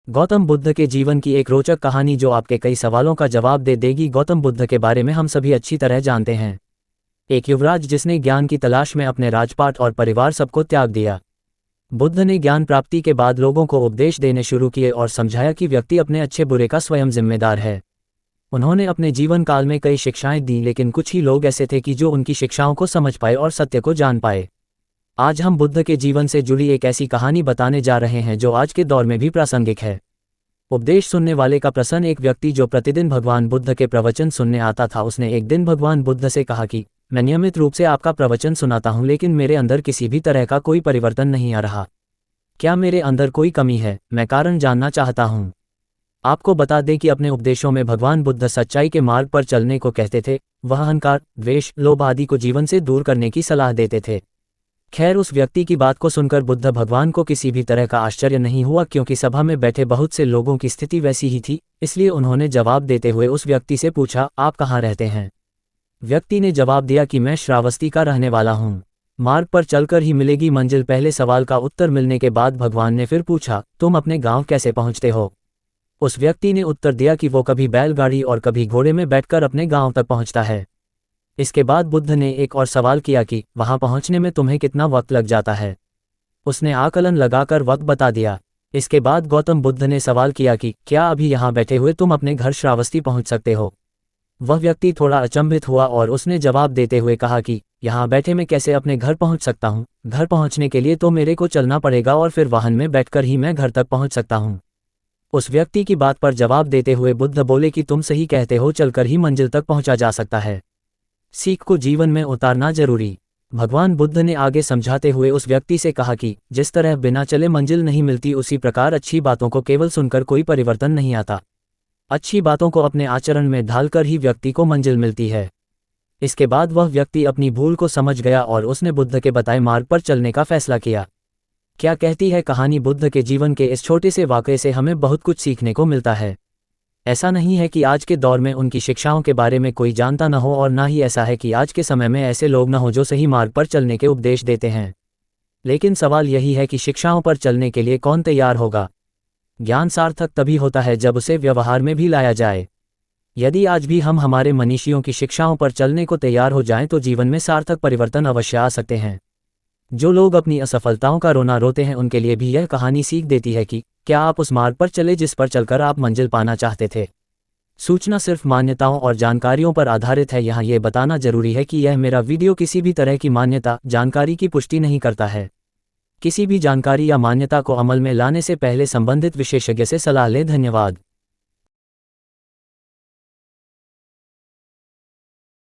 गौतम बुद्ध के जीवन की एक रोचक कहानी जो आपके कई सवालों का जवाब दे देगी। गौतम बुद्ध के बारे में हम सभी अच्छी तरह जानते हैं। एक युवराज जिसने ज्ञान की तलाश में अपने राजपाट और परिवार सबको त्याग दिया। बुद्ध ने ज्ञान प्राप्ति के बाद लोगों को उपदेश देने शुरू किए और समझाया कि व्यक्ति अपने अच्छे बुरे का स्वयं जिम्मेदार है। उन्होंने अपने जीवन काल में कई शिक्षाएं दी, लेकिन कुछ ही लोग ऐसे थे कि जो उनकी शिक्षाओं को समझ पाए और सत्य को जान पाए। आज हम बुद्ध के जीवन से जुड़ी एक ऐसी कहानी बताने जा रहे हैं जो आज के दौर में भी प्रासंगिक है। उपदेश सुनने वाले का प्रश्न। एक व्यक्ति जो प्रतिदिन भगवान बुद्ध के प्रवचन सुनने आता था, उसने एक दिन भगवान बुद्ध से कहा कि मैं नियमित रूप से आपका प्रवचन सुनाता हूं, लेकिन मेरे अंदर किसी भी तरह का कोई परिवर्तन नहीं आ रहा। क्या मेरे अंदर कोई कमी है? मैं कारण जानना चाहता हूं। आपको बता दें कि अपने उपदेशों में भगवान बुद्ध सच्चाई के मार्ग पर चलने को कहते थे। वह अहंकार, द्वेष, लोभ आदि को जीवन से दूर करने की सलाह देते थे। खैर, उस व्यक्ति की बात को सुनकर बुद्ध भगवान को किसी भी तरह का आश्चर्य नहीं हुआ, क्योंकि सभा में बैठे बहुत से लोगों की स्थिति वैसी ही थी। इसलिए उन्होंने जवाब देते हुए उस व्यक्ति से पूछा, आप कहाँ रहते हैं? व्यक्ति ने जवाब दिया कि मैं श्रावस्ती का रहने वाला हूँ। मार्ग पर चलकर ही मिलेगी मंजिल। पहले सवाल का उत्तर मिलने के बाद भगवान ने फिर पूछा, तुम अपने गांव कैसे पहुँचते हो? उस व्यक्ति ने उत्तर दिया कि वो कभी बैलगाड़ी और कभी घोड़े में बैठकर अपने गांव तक पहुँचता है। इसके बाद बुद्ध ने एक और सवाल किया कि वहां पहुंचने में तुम्हें कितना वक्त लग जाता है? उसने आकलन लगाकर वक्त बता दिया। इसके बाद गौतम बुद्ध ने सवाल किया कि क्या अभी यहां बैठे हुए तुम अपने घर श्रावस्ती पहुंच सकते हो? वह व्यक्ति थोड़ा अचंभित हुआ और उसने जवाब देते हुए कहा कि यहां बैठे मैं कैसे अपने घर पहुंच सकता हूं? घर पहुंचने के लिए तो मेरे को चलना पड़ेगा और फिर वाहन में बैठकर ही मैं घर तक पहुंच सकता हूं। उस व्यक्ति की बात पर जवाब देते हुए बुद्ध बोले कि तुम सही कहते हो, चलकर ही मंजिल तक पहुंचा जा सकता है। सीख को जीवन में उतारना जरूरी। भगवान बुद्ध ने आगे समझाते हुए उस व्यक्ति से कहा कि जिस तरह बिना चले मंजिल नहीं मिलती, उसी प्रकार अच्छी बातों को केवल सुनकर कोई परिवर्तन नहीं आता। अच्छी बातों को अपने आचरण में ढालकर ही व्यक्ति को मंजिल मिलती है। इसके बाद वह व्यक्ति अपनी भूल को समझ गया और उसने बुद्ध के बताए मार्ग पर चलने का फैसला किया। क्या कहती है कहानी? बुद्ध के जीवन के इस छोटे से वाक़ये से हमें बहुत कुछ सीखने को मिलता है। ऐसा नहीं है कि आज के दौर में उनकी शिक्षाओं के बारे में कोई जानता न हो, और ना ही ऐसा है कि आज के समय में ऐसे लोग न हो जो सही मार्ग पर चलने के उपदेश देते हैं। लेकिन सवाल यही है कि शिक्षाओं पर चलने के लिए कौन तैयार होगा? ज्ञान सार्थक तभी होता है जब उसे व्यवहार में भी लाया जाए। यदि आज भी हम हमारे मनीषियों की शिक्षाओं पर चलने को तैयार हो जाएं, तो जीवन में सार्थक परिवर्तन अवश्य आ सकते हैं। जो लोग अपनी असफलताओं का रोना रोते हैं, उनके लिए भी यह कहानी सीख देती है कि क्या आप उस मार्ग पर चले जिस पर चलकर आप मंजिल पाना चाहते थे? सूचना सिर्फ मान्यताओं और जानकारियों पर आधारित है। यहाँ ये बताना जरूरी है कि यह मेरा वीडियो किसी भी तरह की मान्यता, जानकारी की पुष्टि नहीं करता है। किसी भी जानकारी या मान्यता को अमल में लाने से पहले संबंधित विशेषज्ञ से सलाह लें। धन्यवाद।